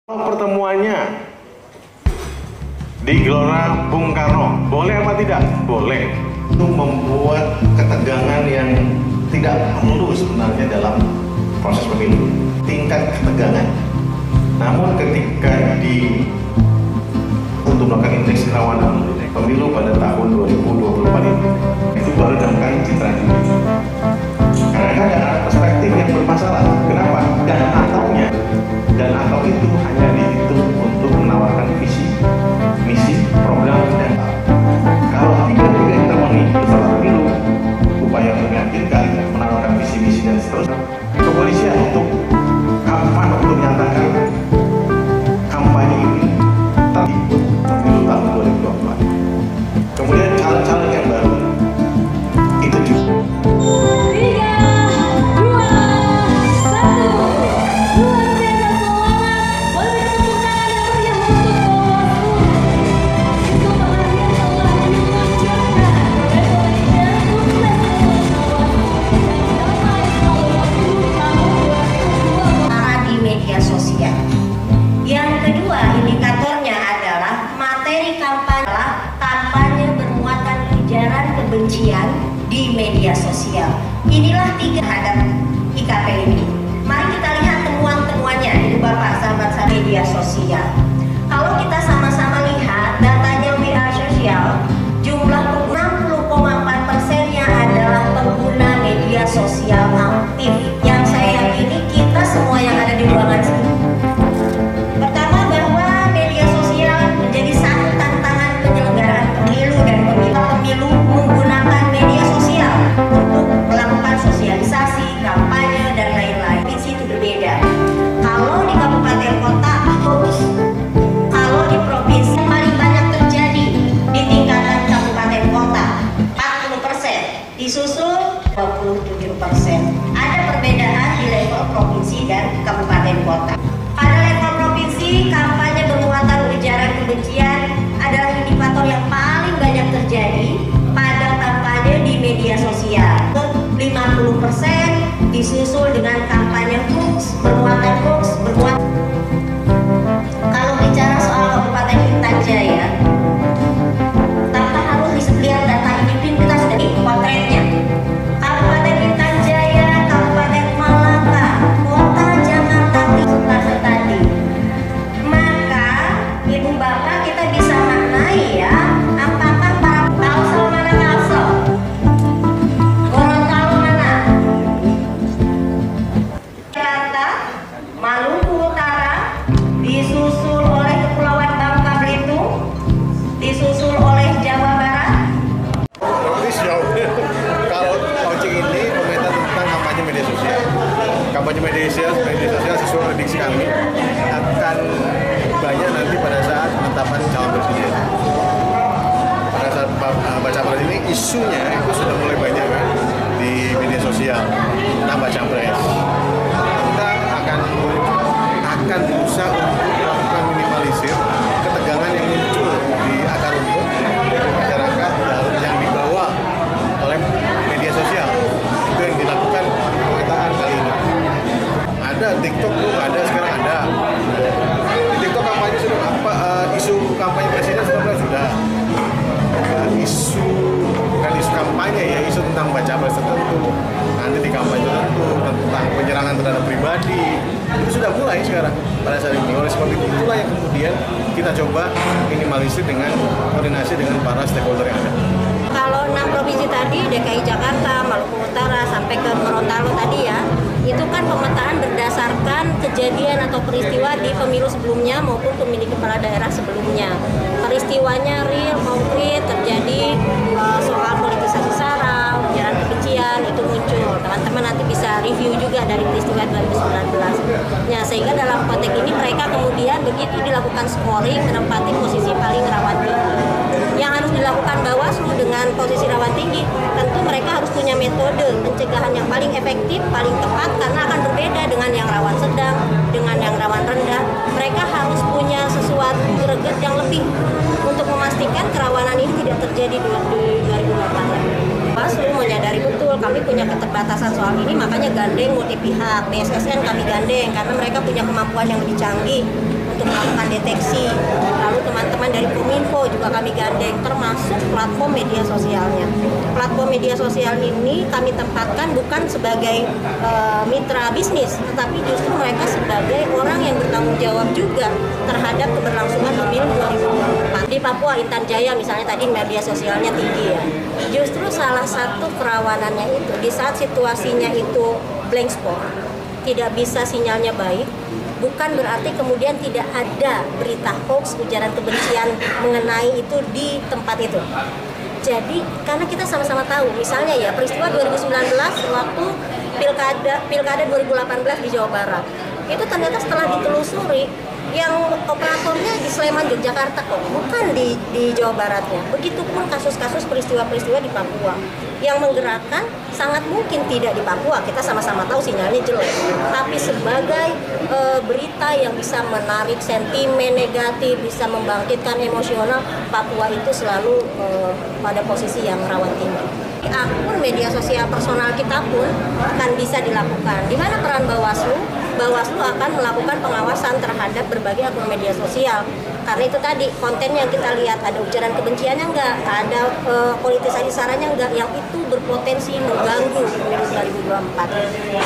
Pertemuannya di Gelora Bung Karno, boleh apa tidak? Boleh. Itu membuat ketegangan yang tidak perlu sebenarnya dalam proses pemilu. Tingkat ketegangan. Namun ketika untuk melakukan indeks kerawanan pemilu pada tahun 2024 ini, itu baru dalam kali citra diri. Karena ada perspektif yang bermasalah. Kenapa? Dan atau itu hanya dihitung untuk menawarkan visi, misi, program, dan kalau tiga-tiga yang terpenuhi peserta pemilu, upaya untuk meyakinkan, menawarkan visi, misi, dan seterusnya, kepolisian untuk kapan untuk menyatakan kampanye ini terikut pemilu tahun 2024. Kemudian caleg-caleg yang baru itu juga. Kebencian di media sosial. Inilah tiga hadap IKP ini. Mari kita lihat temuan-temuannya, Ibu Bapak, sahabat-sahabat media sosial. Kalau kita sama-sama lihat datanya We Are Social, jumlah 60,4%-nya adalah pengguna media sosial aktif. Yang saya yakini kita semua yang ada di ruangan sini. Pertama, bahwa media sosial menjadi satu tantangan penyelenggaraan pemilu dan pemilu menggunakan media sosial untuk melakukan sosialisasi, kampanye, dan lain-lain. Provinsi itu berbeda. Kalau di kabupaten kota, bagus. Kalau di provinsi yang paling banyak terjadi di tingkatan kabupaten kota, 40%, disusul 27%. Ada perbedaan di level provinsi dan kabupaten kota. Pada level provinsi, kampanye bermuatan ujaran kebencian adalah indikator yang paling banyak terjadi pada kampanye di media sosial. 50% disusul dengan kampanye hoax, bermuatan hoax, Kalau bicara soal Kabupaten Intan Jaya, tanpa harus lihat data ini, kita sudah di potretnya. Kabupaten Intan Jaya, Kabupaten Malaka, Kota Jakarta Pusat tadi. Maka, Ibu Bapak, kita bisa maknai ya, apakah para Kalsel mana Kalsel? Gorontalo mana? Jakarta, Maluku Utara, disusul oleh Kepulauan Bangka Belitung, disusul oleh Jawa Barat. Kalau launching ini komentar tentang kampanye media sosial. Kampanye media sosial sesuai prediksi kami akan banyak nanti pada saat penetapan calon presiden. Pada saat baca pres ini isunya itu sudah mulai banyak kan di media sosial tentang baca pres. Kita akan berusaha untuk melakukan minimalisir ketegangan yang muncul di akar rumput masyarakat yang dibawa oleh media sosial. Itu yang dilakukan pemetaan kali ini. Ada TikTok tuh, ada sekarang ada. Di TikTok kampanye sudah isu kampanye presiden sudah. Bukan isu kampanye ya, isu tentang baca pres tertentu. Nanti di kampanye tertentu tentang penyerangan terhadap pribadi itu sudah mulai sekarang pada saat ini. Oleh sebab itu itulah yang kemudian kita coba minimalisir dengan koordinasi dengan para stakeholder yang ada. Kalau 6 provinsi tadi, DKI Jakarta, Maluku Utara, sampai ke Gorontalo tadi ya, itu kan pemetaan berdasarkan kejadian atau peristiwa di pemilu sebelumnya maupun pemilih kepala daerah sebelumnya. Peristiwanya real, konkret, terjadi soal politisasi SARA, ujaran kebencian, itu muncul. Teman-teman nanti bisa review juga dari peristiwa 2019. Nah, sehingga dalam konteks ini mereka kemudian begitu dilakukan scoring menempati posisi paling rawan tinggi. Yang harus dilakukan Bawaslu dengan posisi rawan tinggi, tentu mereka harus punya metode pencegahan yang paling efektif, paling tepat, karena akan berbeda dengan yang rawan sedang, dengan yang rawan rendah. Mereka harus punya sesuatu greget yang lebih untuk memastikan kerawanan ini tidak terjadi di 2024. Bawaslu menyadari betul kami punya keterbatasan soal ini, makanya gandeng multi pihak. BSSN kami gandeng karena mereka punya kemampuan yang lebih canggih untuk untuk melakukan deteksi. Lalu teman-teman dari Kominfo juga kami gandeng, termasuk platform media sosialnya. Platform media sosial ini kami tempatkan bukan sebagai mitra bisnis, tetapi justru mereka sebagai orang yang bertanggung jawab juga terhadap keberlangsungan pemilu 2024. Di Papua, Intan Jaya misalnya tadi media sosialnya tinggi ya. Justru salah satu kerawanannya itu di saat situasinya itu blank spot, tidak bisa sinyalnya baik, bukan berarti kemudian tidak ada berita hoax, ujaran kebencian mengenai itu di tempat itu. Jadi karena kita sama-sama tahu, misalnya ya peristiwa 2019 waktu pilkada 2018 di Jawa Barat, itu ternyata setelah ditelusuri yang operatornya di Sleman, Yogyakarta kok, bukan di Jawa Baratnya. Begitupun kasus-kasus peristiwa-peristiwa di Papua yang menggerakkan sangat mungkin tidak di Papua, kita sama-sama tahu sinyalnya jelek, tapi sebagai berita yang bisa menarik sentimen negatif, bisa membangkitkan emosional, Papua itu selalu pada posisi yang rawan tinggi. Akun media sosial personal kita pun akan bisa dilakukan. Di mana peran Bawaslu? Bawaslu akan melakukan pengawasan terhadap berbagai akun media sosial. Karena itu tadi konten yang kita lihat ada ujaran kebenciannya enggak, ada politisasi saranya enggak, yang itu berpotensi mengganggu pemilu 2024.